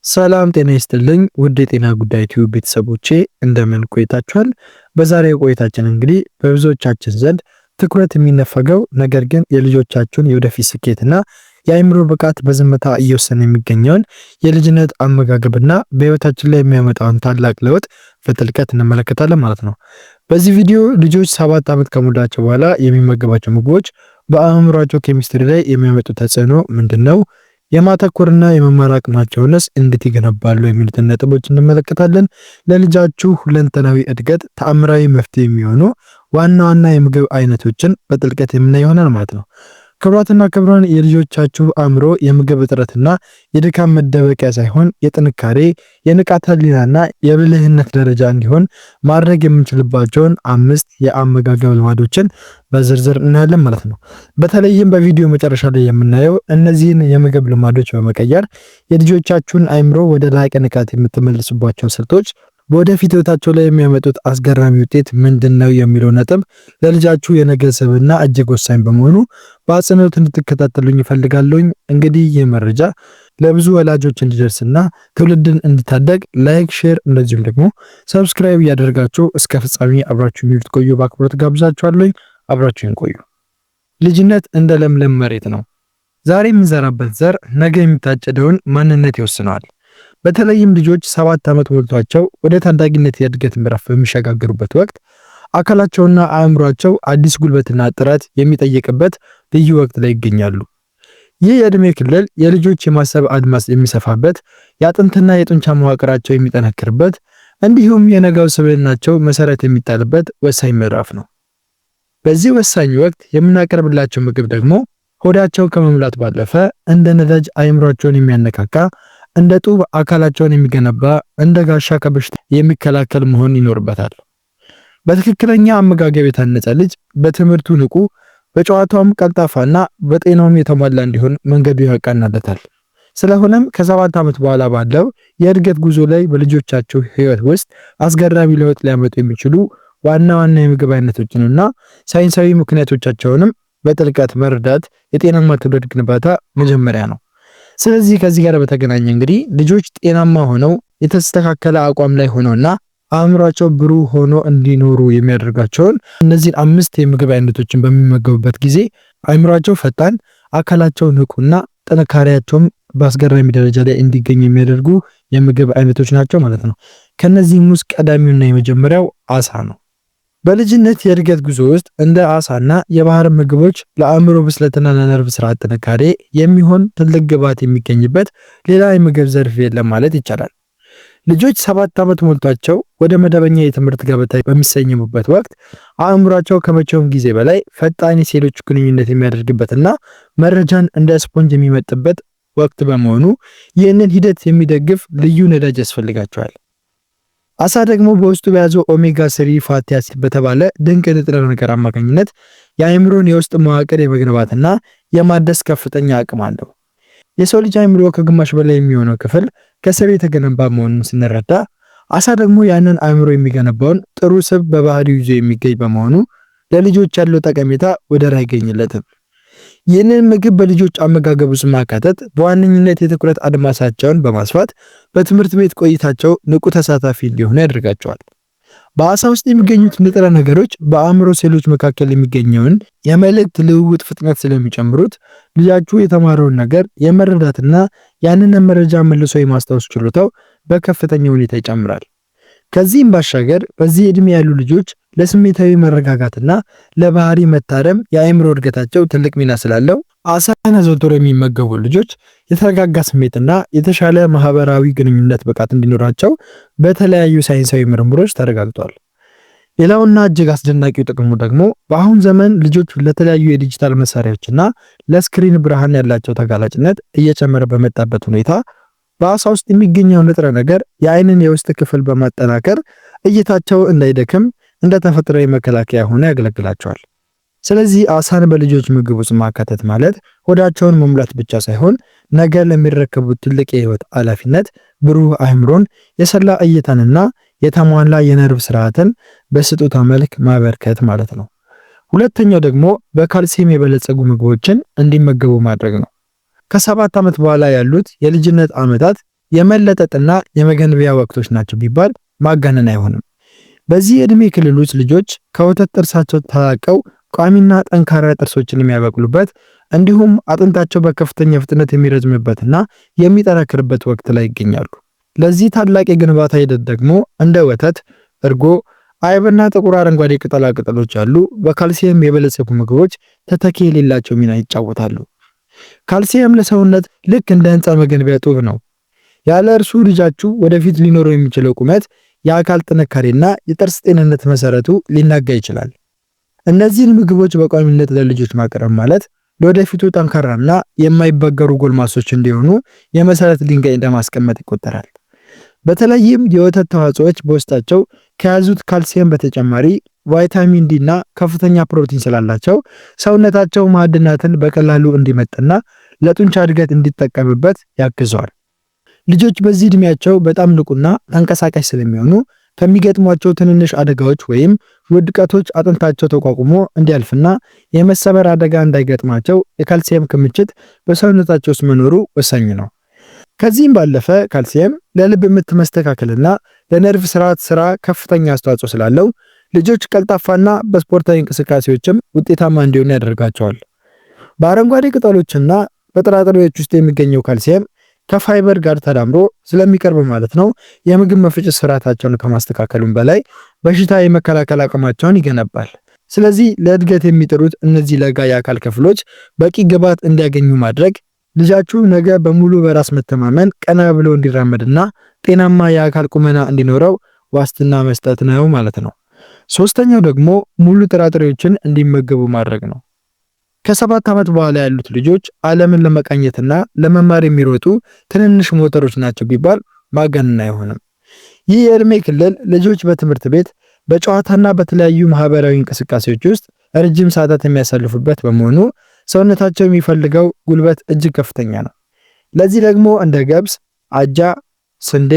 ሰላም ጤና ይስጥልኝ ውድ የጤና ጉዳይ ቲዩብ ቤተሰቦቼ እንደምን ቆይታችኋል? በዛሬው ቆይታችን እንግዲህ በብዙዎቻችን ዘንድ ትኩረት የሚነፈገው ነገር ግን የልጆቻችሁን የወደፊት ስኬትና የአእምሮ ብቃት በዝምታ እየወሰነ የሚገኘውን የልጅነት አመጋገብና በህይወታችን ላይ የሚያመጣውን ታላቅ ለውጥ በጥልቀት እንመለከታለን ማለት ነው። በዚህ ቪዲዮ ልጆች 7 ዓመት ከሞላቸው በኋላ የሚመገባቸው ምግቦች በአእምሯቸው ኬሚስትሪ ላይ የሚያመጡት ተጽዕኖ ምንድነው? የማተኮርና የመማር አቅማቸውንስ እንዴት ይገነባሉ የሚሉትን ነጥቦች እንመለከታለን። ለልጃችሁ ሁለንተናዊ እድገት ተአምራዊ መፍትሄ የሚሆኑ ዋና ዋና የምግብ አይነቶችን በጥልቀት የምናይ ይሆናል ማለት ነው። ክቡራትና ክቡራን የልጆቻችሁ አእምሮ የምግብ እጥረትና የድካም መደበቂያ ሳይሆን የጥንካሬ የንቃተ ህሊናና የብልህነት ደረጃ እንዲሆን ማድረግ የምንችልባቸውን 5 የአመጋገብ ልማዶችን በዝርዝር እናያለን ማለት ነው። በተለይም በቪዲዮ መጨረሻ ላይ የምናየው እነዚህን የምግብ ልማዶች በመቀየር የልጆቻችሁን አእምሮ ወደ ላቀ ንቃት የምትመልሱባቸው ስልቶች በወደፊት ህይወታቸው ላይ የሚያመጡት አስገራሚ ውጤት ምንድነው የሚለው ነጥብ ለልጃችሁ የነገ ስብዕና እጅግ ወሳኝ በመሆኑ በአጽንኦት እንድትከታተሉኝ እፈልጋለሁኝ። እንግዲህ ይህ መረጃ ለብዙ ወላጆች እንዲደርስና ትውልድን እንዲታደግ ላይክ፣ ሼር እንደዚሁም ደግሞ ሰብስክራይብ እያደረጋችሁ እስከ ፍጻሜ አብራችሁን እንድትቆዩ በአክብሮት ጋብዛችኋለሁ። አብራችሁን ቆዩ። ልጅነት እንደ ለምለም መሬት ነው። ዛሬ የምንዘራበት ዘር ነገ የሚታጨደውን ማንነት ይወስነዋል። በተለይም ልጆች 7 ዓመት ሞልቷቸው ወደ ታዳጊነት የእድገት ምዕራፍ በሚሸጋገሩበት ወቅት አካላቸውና አእምሯቸው አዲስ ጉልበትና ጥረት የሚጠይቅበት ልዩ ወቅት ላይ ይገኛሉ። ይህ የዕድሜ ክልል የልጆች የማሰብ አድማስ የሚሰፋበት፣ የአጥንትና የጡንቻ መዋቅራቸው የሚጠነክርበት እንዲሁም የነገው ስብዕናቸው መሰረት የሚጣልበት ወሳኝ ምዕራፍ ነው። በዚህ ወሳኝ ወቅት የምናቀርብላቸው ምግብ ደግሞ ሆዳቸው ከመሙላት ባለፈ እንደ ነዳጅ አእምሯቸውን የሚያነቃቃ፣ እንደ ጡብ አካላቸውን የሚገነባ፣ እንደ ጋሻ ከበሽታ የሚከላከል መሆን ይኖርበታል። በትክክለኛ አመጋገብ የታነጸ ልጅ በትምህርቱ ንቁ፣ በጨዋታውም ቀልጣፋና በጤናውም የተሟላ እንዲሆን መንገዱ ያቃናለታል። ስለሆነም ከ7 ዓመት በኋላ ባለው የእድገት ጉዞ ላይ በልጆቻችሁ ህይወት ውስጥ አስገራሚ ለውጥ ሊያመጡ የሚችሉ ዋና ዋና የምግብ አይነቶችንና ሳይንሳዊ ምክንያቶቻቸውንም በጥልቀት መረዳት የጤናማ ትውልድ ግንባታ መጀመሪያ ነው። ስለዚህ ከዚህ ጋር በተገናኘ እንግዲህ ልጆች ጤናማ ሆነው የተስተካከለ አቋም ላይ ሆነውና አእምሯቸው ብሩህ ሆኖ እንዲኖሩ የሚያደርጋቸውን እነዚህን 5 የምግብ አይነቶችን በሚመገቡበት ጊዜ አእምሯቸው ፈጣን፣ አካላቸው ንቁና ጥንካሬያቸውም በአስገራሚ ደረጃ ላይ እንዲገኝ የሚያደርጉ የምግብ አይነቶች ናቸው ማለት ነው። ከነዚህም ውስጥ ቀዳሚውና የመጀመሪያው አሳ ነው። በልጅነት የእድገት ጉዞ ውስጥ እንደ አሳና የባህር ምግቦች ለአእምሮ ብስለትና ለነርቭ ስርዓት ጥንካሬ የሚሆን ትልቅ ግብዓት የሚገኝበት ሌላ የምግብ ዘርፍ የለም ማለት ይቻላል። ልጆች 7 ዓመት ሞልቷቸው ወደ መደበኛ የትምህርት ገበታ በሚሰየሙበት ወቅት አእምሯቸው ከመቼውም ጊዜ በላይ ፈጣን የሴሎች ግንኙነት የሚያደርግበትና መረጃን እንደ ስፖንጅ የሚመጥበት ወቅት በመሆኑ ይህንን ሂደት የሚደግፍ ልዩ ነዳጅ ያስፈልጋቸዋል። አሳ ደግሞ በውስጡ በያዘው ኦሜጋ 3 ፋቲ አሲድ በተባለ ድንቅ ንጥረ ነገር አማካኝነት የአእምሮን የውስጥ መዋቅር የመገንባትና የማደስ ከፍተኛ አቅም አለው። የሰው ልጅ አእምሮ ከግማሽ በላይ የሚሆነው ክፍል ከስብ የተገነባ መሆኑን ስንረዳ አሳ ደግሞ ያንን አእምሮ የሚገነባውን ጥሩ ስብ በባህሪው ይዞ የሚገኝ በመሆኑ ለልጆች ያለው ጠቀሜታ ወደር አይገኝለትም። ይህንን ምግብ በልጆች አመጋገብ ውስጥ ማካተት በዋነኝነት የትኩረት አድማሳቸውን በማስፋት በትምህርት ቤት ቆይታቸው ንቁ ተሳታፊ እንዲሆኑ ያደርጋቸዋል። በአሳ ውስጥ የሚገኙት ንጥረ ነገሮች በአእምሮ ሴሎች መካከል የሚገኘውን የመልእክት ልውውጥ ፍጥነት ስለሚጨምሩት ልጃችሁ የተማረውን ነገር የመረዳትና ያንን መረጃ መልሶ የማስታወስ ችሎታው በከፍተኛ ሁኔታ ይጨምራል። ከዚህም ባሻገር በዚህ ዕድሜ ያሉ ልጆች ለስሜታዊ መረጋጋትና ለባህሪ መታረም የአእምሮ እድገታቸው ትልቅ ሚና ስላለው አሳን አዘውትረው የሚመገቡ ልጆች የተረጋጋ ስሜትና የተሻለ ማህበራዊ ግንኙነት ብቃት እንዲኖራቸው በተለያዩ ሳይንሳዊ ምርምሮች ተረጋግጧል። ሌላውና እጅግ አስደናቂው ጥቅሙ ደግሞ በአሁን ዘመን ልጆች ለተለያዩ የዲጂታል መሳሪያዎችና ለስክሪን ብርሃን ያላቸው ተጋላጭነት እየጨመረ በመጣበት ሁኔታ በአሳ ውስጥ የሚገኘው ንጥረ ነገር የአይንን የውስጥ ክፍል በማጠናከር እይታቸው እንዳይደክም እንደ ተፈጥሯዊ መከላከያ ሆኖ ያገለግላቸዋል። ስለዚህ አሳን በልጆች ምግብ ውስጥ ማካተት ማለት ሆዳቸውን መሙላት ብቻ ሳይሆን ነገ ለሚረከቡት ትልቅ የህይወት ኃላፊነት ብሩህ አእምሮን፣ የሰላ እይታንና የተሟላ የነርቭ ስርዓትን በስጦታ መልክ ማበርከት ማለት ነው። ሁለተኛው ደግሞ በካልሲየም የበለጸጉ ምግቦችን እንዲመገቡ ማድረግ ነው። ከ7 ዓመት በኋላ ያሉት የልጅነት ዓመታት የመለጠጥና የመገንቢያ ወቅቶች ናቸው ቢባል ማጋነን አይሆንም። በዚህ የዕድሜ ክልል ውስጥ ልጆች ከወተት ጥርሳቸው ተላቀው ቋሚና ጠንካራ ጥርሶችን የሚያበቅሉበት እንዲሁም አጥንታቸው በከፍተኛ ፍጥነት የሚረዝምበትና የሚጠነክርበት ወቅት ላይ ይገኛሉ። ለዚህ ታላቅ የግንባታ ሂደት ደግሞ እንደ ወተት፣ እርጎ፣ አይብና ጥቁር አረንጓዴ ቅጠላ ቅጠሎች ያሉ በካልሲየም የበለጸጉ ምግቦች ተተኪ የሌላቸው ሚና ይጫወታሉ። ካልሲየም ለሰውነት ልክ እንደ ህንፃ መገንቢያ ጡብ ነው። ያለ እርሱ ልጃችሁ ወደፊት ሊኖረው የሚችለው ቁመት፣ የአካል ጥንካሬና የጥርስ ጤንነት መሰረቱ ሊናጋ ይችላል። እነዚህን ምግቦች በቋሚነት ለልጆች ማቅረብ ማለት ለወደፊቱ ጠንካራና የማይበገሩ ጎልማሶች እንዲሆኑ የመሰረት ድንጋይ እንደማስቀመጥ ይቆጠራል። በተለይም የወተት ተዋጽኦዎች በውስጣቸው ከያዙት ካልሲየም በተጨማሪ ቫይታሚን ዲ እና ከፍተኛ ፕሮቲን ስላላቸው ሰውነታቸው ማዕድናትን በቀላሉ እንዲመጥና ለጡንቻ እድገት እንዲጠቀምበት ያግዘዋል። ልጆች በዚህ እድሜያቸው በጣም ንቁና ተንቀሳቃሽ ስለሚሆኑ ከሚገጥሟቸው ትንንሽ አደጋዎች ወይም ውድቀቶች አጥንታቸው ተቋቁሞ እንዲያልፍና የመሰበር አደጋ እንዳይገጥማቸው የካልሲየም ክምችት በሰውነታቸው ውስጥ መኖሩ ወሳኝ ነው። ከዚህም ባለፈ ካልሲየም ለልብ ምት መስተካከልና ለነርቭ ስርዓት ስራ ከፍተኛ አስተዋጽኦ ስላለው ልጆች ቀልጣፋና በስፖርታዊ እንቅስቃሴዎችም ውጤታማ እንዲሆኑ ያደርጋቸዋል። በአረንጓዴ ቅጠሎችና በጥራጥሬዎች ውስጥ የሚገኘው ካልሲየም ከፋይበር ጋር ተዳምሮ ስለሚቀርብ ማለት ነው የምግብ መፈጨት ስርዓታቸውን ከማስተካከሉም በላይ በሽታ የመከላከል አቅማቸውን ይገነባል። ስለዚህ ለእድገት የሚጥሩት እነዚህ ለጋ የአካል ክፍሎች በቂ ግብዓት እንዲያገኙ ማድረግ ልጃችሁ ነገ በሙሉ በራስ መተማመን ቀና ብሎ እንዲራመድና ጤናማ የአካል ቁመና እንዲኖረው ዋስትና መስጠት ነው ማለት ነው። ሶስተኛው ደግሞ ሙሉ ጥራጥሬዎችን እንዲመገቡ ማድረግ ነው። ከ7 ዓመት በኋላ ያሉት ልጆች ዓለምን ለመቃኘትና ለመማር የሚሮጡ ትንንሽ ሞተሮች ናቸው ቢባል ማጋነን አይሆንም። ይህ የዕድሜ ክልል ልጆች በትምህርት ቤት በጨዋታና በተለያዩ ማህበራዊ እንቅስቃሴዎች ውስጥ ረጅም ሰዓታት የሚያሳልፉበት በመሆኑ ሰውነታቸው የሚፈልገው ጉልበት እጅግ ከፍተኛ ነው። ለዚህ ደግሞ እንደ ገብስ፣ አጃ፣ ስንዴ፣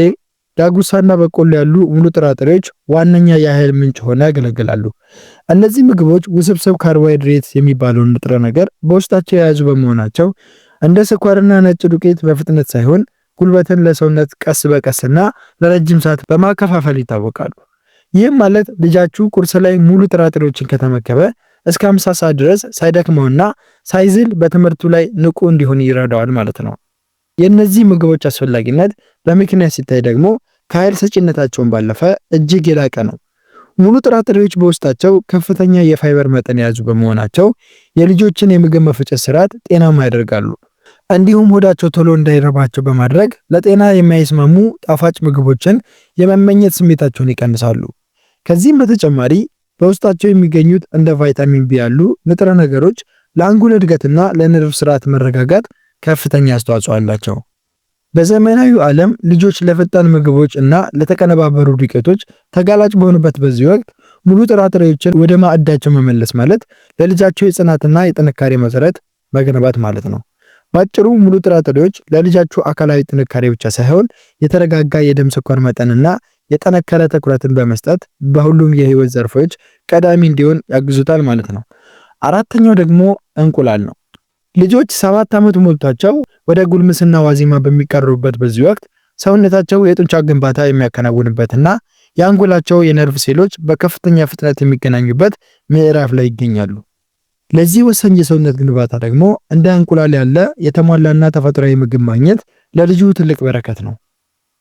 ዳጉሳና በቆሎ ያሉ ሙሉ ጥራጥሬዎች ዋነኛ የኃይል ምንጭ ሆነው ያገለግላሉ። እነዚህ ምግቦች ውስብስብ ካርቦሃይድሬት የሚባለውን ንጥረ ነገር በውስጣቸው የያዙ በመሆናቸው እንደ ስኳርና ነጭ ዱቄት በፍጥነት ሳይሆን ጉልበትን ለሰውነት ቀስ በቀስና ለረጅም ሰዓት በማከፋፈል ይታወቃሉ። ይህም ማለት ልጃችሁ ቁርስ ላይ ሙሉ ጥራጥሬዎችን ከተመገበ እስከ 50 ሰዓት ድረስ ሳይደክመውና ሳይዝል በትምህርቱ ላይ ንቁ እንዲሆን ይረዳዋል ማለት ነው። የእነዚህ ምግቦች አስፈላጊነት በምክንያት ሲታይ ደግሞ ከኃይል ሰጪነታቸውን ባለፈ እጅግ የላቀ ነው። ሙሉ ጥራጥሬዎች በውስጣቸው ከፍተኛ የፋይበር መጠን የያዙ በመሆናቸው የልጆችን የምግብ መፈጨት ስርዓት ጤናማ ያደርጋሉ። እንዲሁም ሆዳቸው ቶሎ እንዳይረባቸው በማድረግ ለጤና የማይስማሙ ጣፋጭ ምግቦችን የመመኘት ስሜታቸውን ይቀንሳሉ። ከዚህም በተጨማሪ በውስጣቸው የሚገኙት እንደ ቫይታሚን ቢ ያሉ ንጥረ ነገሮች ለአንጎል እድገትና ለነርቭ ስርዓት መረጋጋት ከፍተኛ አስተዋጽኦ አላቸው። በዘመናዊው ዓለም ልጆች ለፈጣን ምግቦች እና ለተቀነባበሩ ዱቄቶች ተጋላጭ በሆኑበት በዚህ ወቅት ሙሉ ጥራጥሬዎችን ወደ ማዕዳቸው መመለስ ማለት ለልጃቸው የጽናትና የጥንካሬ መሰረት መገንባት ማለት ነው። ባጭሩ ሙሉ ጥራጥሬዎች ለልጃችሁ አካላዊ ጥንካሬ ብቻ ሳይሆን የተረጋጋ የደም ስኳር መጠንና የጠነከረ ትኩረትን በመስጠት በሁሉም የህይወት ዘርፎች ቀዳሚ እንዲሆን ያግዙታል ማለት ነው። አራተኛው ደግሞ እንቁላል ነው። ልጆች 7 ዓመት ሞልቷቸው ወደ ጉልምስና ዋዜማ በሚቀርቡበት በዚህ ወቅት ሰውነታቸው የጡንቻ ግንባታ የሚያከናውንበትና የአንጎላቸው የነርቭ ሴሎች በከፍተኛ ፍጥነት የሚገናኙበት ምዕራፍ ላይ ይገኛሉ። ለዚህ ወሳኝ የሰውነት ግንባታ ደግሞ እንደ እንቁላል ያለ የተሟላና ተፈጥሯዊ ምግብ ማግኘት ለልጁ ትልቅ በረከት ነው።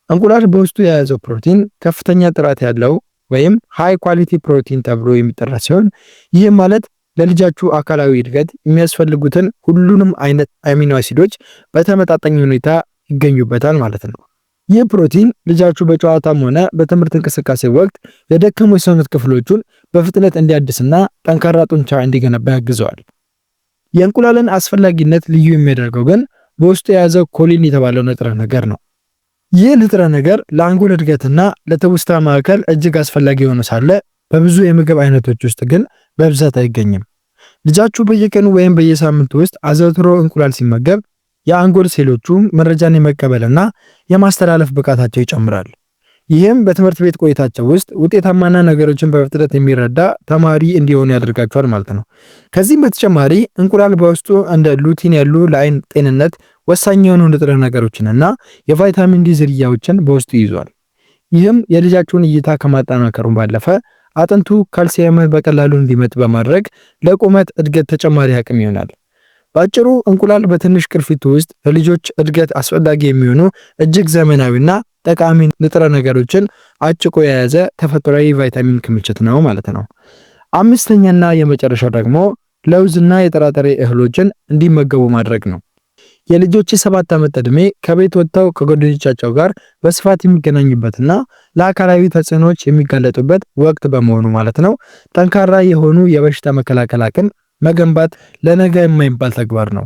እንቁላል በውስጡ የያዘው ፕሮቲን ከፍተኛ ጥራት ያለው ወይም ሃይ ኳሊቲ ፕሮቲን ተብሎ የሚጠራ ሲሆን ይህ ማለት ለልጃችሁ አካላዊ እድገት የሚያስፈልጉትን ሁሉንም አይነት አሚኖ አሲዶች በተመጣጣኝ ሁኔታ ይገኙበታል ማለት ነው። ይህ ፕሮቲን ልጃችሁ በጨዋታም ሆነ በትምህርት እንቅስቃሴ ወቅት የደከሙ የሰውነት ክፍሎቹን በፍጥነት እንዲያድስና ጠንካራ ጡንቻ እንዲገነባ ያግዘዋል። የእንቁላልን አስፈላጊነት ልዩ የሚያደርገው ግን በውስጡ የያዘው ኮሊን የተባለው ንጥረ ነገር ነው። ይህ ንጥረ ነገር ለአንጎል እድገትና ለትውስታ ማዕከል እጅግ አስፈላጊ ሆኖ ሳለ በብዙ የምግብ አይነቶች ውስጥ ግን በብዛት አይገኝም። ልጃችሁ በየቀኑ ወይም በየሳምንቱ ውስጥ አዘውትሮ እንቁላል ሲመገብ የአንጎል ሴሎቹ መረጃን የመቀበልና የማስተላለፍ ብቃታቸው ይጨምራል። ይህም በትምህርት ቤት ቆይታቸው ውስጥ ውጤታማና ነገሮችን በፍጥነት የሚረዳ ተማሪ እንዲሆኑ ያደርጋቸዋል ማለት ነው። ከዚህም በተጨማሪ እንቁላል በውስጡ እንደ ሉቲን ያሉ ለአይን ጤንነት ወሳኝ የሆኑ ንጥረ ነገሮችንና የቫይታሚን ዲ ዝርያዎችን በውስጡ ይዟል። ይህም የልጃችሁን እይታ ከማጠናከሩን ባለፈ አጥንቱ ካልሲየምን በቀላሉ እንዲመጥ በማድረግ ለቁመት እድገት ተጨማሪ አቅም ይሆናል። በአጭሩ እንቁላል በትንሽ ቅርፊቱ ውስጥ ለልጆች እድገት አስፈላጊ የሚሆኑ እጅግ ዘመናዊና ጠቃሚ ንጥረ ነገሮችን አጭቆ የያዘ ተፈጥሯዊ ቫይታሚን ክምችት ነው ማለት ነው። አምስተኛና የመጨረሻው ደግሞ ለውዝና የጥራጥሬ እህሎችን እንዲመገቡ ማድረግ ነው። የልጆች 7 ዓመት ዕድሜ ከቤት ወጥተው ከጓደኞቻቸው ጋር በስፋት የሚገናኙበትና ለአካላዊ ተጽዕኖዎች የሚጋለጡበት ወቅት በመሆኑ ማለት ነው ጠንካራ የሆኑ የበሽታ መከላከል አቅም መገንባት ለነገ የማይባል ተግባር ነው።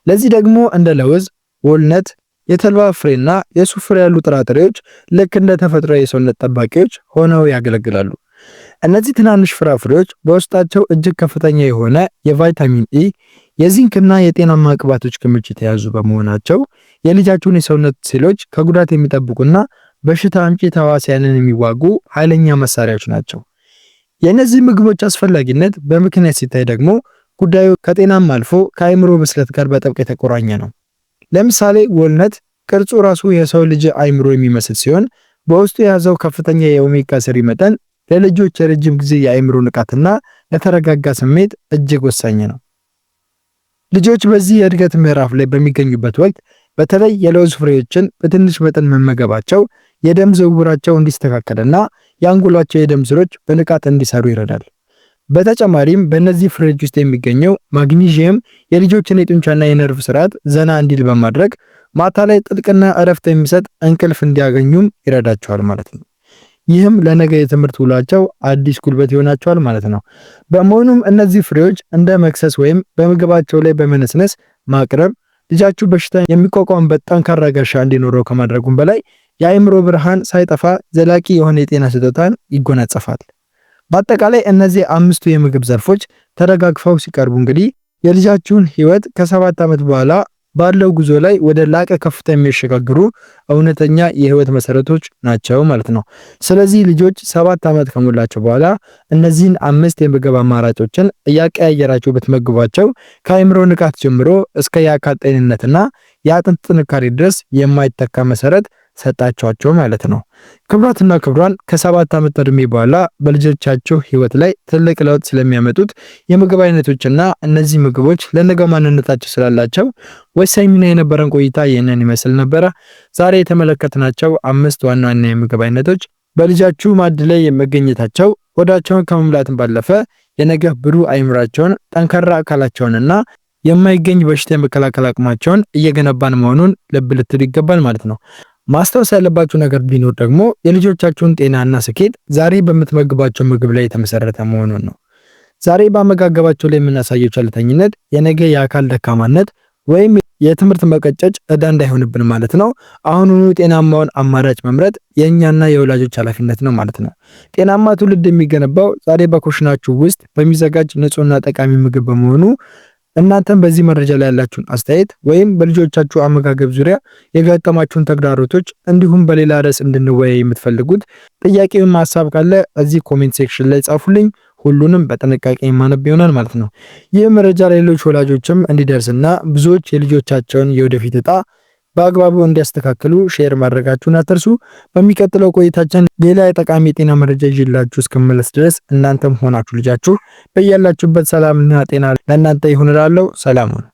ለዚህ ደግሞ እንደ ለውዝ፣ ወልነት፣ የተልባ ፍሬና የሱፍ ፍሬ ያሉ ጥራጥሬዎች ልክ እንደ ተፈጥሯዊ የሰውነት ጠባቂዎች ሆነው ያገለግላሉ። እነዚህ ትናንሽ ፍራፍሬዎች በውስጣቸው እጅግ ከፍተኛ የሆነ የቫይታሚን ኢ፣ የዚንክና የጤናማ ቅባቶች ክምችት የያዙ በመሆናቸው የልጃችሁን የሰውነት ሴሎች ከጉዳት የሚጠብቁና በሽታ አምጪ ተዋሲያንን የሚዋጉ ኃይለኛ መሳሪያዎች ናቸው። የእነዚህ ምግቦች አስፈላጊነት በምክንያት ሲታይ ደግሞ ጉዳዩ ከጤናም አልፎ ከአእምሮ ብስለት ጋር በጥብቅ የተቆራኘ ነው። ለምሳሌ ወልነት ቅርጹ ራሱ የሰው ልጅ አእምሮ የሚመስል ሲሆን በውስጡ የያዘው ከፍተኛ የኦሜጋ ስሪ መጠን ለልጆች የረጅም ጊዜ የአእምሮ ንቃትና ለተረጋጋ ስሜት እጅግ ወሳኝ ነው። ልጆች በዚህ የእድገት ምዕራፍ ላይ በሚገኙበት ወቅት በተለይ የለውዝ ፍሬዎችን በትንሽ መጠን መመገባቸው የደም ዝውውራቸው እንዲስተካከልና የአንጎላቸው የደም ስሮች በንቃት እንዲሰሩ ይረዳል። በተጨማሪም በእነዚህ ፍሬዎች ውስጥ የሚገኘው ማግኒዥየም የልጆችን የጡንቻና የነርቭ ስርዓት ዘና እንዲል በማድረግ ማታ ላይ ጥልቅና እረፍት የሚሰጥ እንቅልፍ እንዲያገኙም ይረዳቸዋል ማለት ነው። ይህም ለነገ የትምህርት ውሏቸው አዲስ ጉልበት ይሆናቸዋል ማለት ነው። በመሆኑም እነዚህ ፍሬዎች እንደ መክሰስ ወይም በምግባቸው ላይ በመነስነስ ማቅረብ ልጃችሁ በሽታ የሚቋቋምበት ጠንካራ ጋሻ እንዲኖረው ከማድረጉም በላይ የአእምሮ ብርሃን ሳይጠፋ ዘላቂ የሆነ የጤና ስጦታን ይጎናጸፋል። በአጠቃላይ እነዚህ አምስቱ የምግብ ዘርፎች ተደጋግፈው ሲቀርቡ እንግዲህ የልጃችሁን ህይወት ከ7 ዓመት በኋላ ባለው ጉዞ ላይ ወደ ላቀ ከፍታ የሚያሸጋግሩ እውነተኛ የህይወት መሰረቶች ናቸው ማለት ነው። ስለዚህ ልጆች 7 ዓመት ከሞላቸው በኋላ እነዚህን 5 የምግብ አማራጮችን እያቀያየራችሁ ብትመግቧቸው ከአእምሮ ንቃት ጀምሮ እስከ የአካል ጤንነትና የአጥንት ጥንካሬ ድረስ የማይተካ መሰረት ሰጣቸዋቸው ማለት ነው። ክቡራትና ክቡራን ከ7 ዓመት ዕድሜ በኋላ በልጆቻቸው ህይወት ላይ ትልቅ ለውጥ ስለሚያመጡት የምግብ አይነቶችና እነዚህ ምግቦች ለነገው ማንነታቸው ስላላቸው ወሳኝ ሚና የነበረን ቆይታ ይህንን ይመስል ነበረ። ዛሬ የተመለከትናቸው 5 ዋና ዋና የምግብ አይነቶች በልጃችሁ ማዕድ ላይ መገኘታቸው ሆዳቸውን ከመሙላትም ባለፈ የነገ ብሩህ አእምሯቸውን፣ ጠንካራ አካላቸውንና የማይገኝ በሽታ የመከላከል አቅማቸውን እየገነባን መሆኑን ልብ ልትሉ ይገባል ማለት ነው። ማስታወስ ያለባችሁ ነገር ቢኖር ደግሞ የልጆቻችሁን ጤናና ስኬት ዛሬ በምትመግባቸው ምግብ ላይ የተመሰረተ መሆኑን ነው። ዛሬ በአመጋገባቸው ላይ የምናሳየው ቸልተኝነት የነገ የአካል ደካማነት ወይም የትምህርት መቀጨጭ ዕዳ እንዳይሆንብን ማለት ነው። አሁኑኑ ጤናማውን አማራጭ መምረጥ የእኛና የወላጆች ኃላፊነት ነው ማለት ነው። ጤናማ ትውልድ የሚገነባው ዛሬ በኩሽናችሁ ውስጥ በሚዘጋጅ ንጹህና ጠቃሚ ምግብ በመሆኑ እናንተም በዚህ መረጃ ላይ ያላችሁን አስተያየት ወይም በልጆቻችሁ አመጋገብ ዙሪያ የገጠማችሁን ተግዳሮቶች እንዲሁም በሌላ ርዕስ እንድንወያይ የምትፈልጉት ጥያቄውን ሐሳብ ካለ እዚህ ኮሜንት ሴክሽን ላይ ጻፉልኝ። ሁሉንም በጥንቃቄ የማነብ ይሆናል ማለት ነው። ይህ መረጃ ለሌሎች ወላጆችም እንዲደርስና ብዙዎች የልጆቻቸውን የወደፊት ዕጣ በአግባቡ እንዲያስተካክሉ ሼር ማድረጋችሁን አትርሱ። በሚቀጥለው ቆይታችን ሌላ የጠቃሚ የጤና መረጃ ይዤላችሁ እስከምመለስ ድረስ እናንተም ሆናችሁ ልጃችሁ በያላችሁበት ሰላምና ጤና ለእናንተ ይሁን እላለሁ። ሰላም ሁኑ።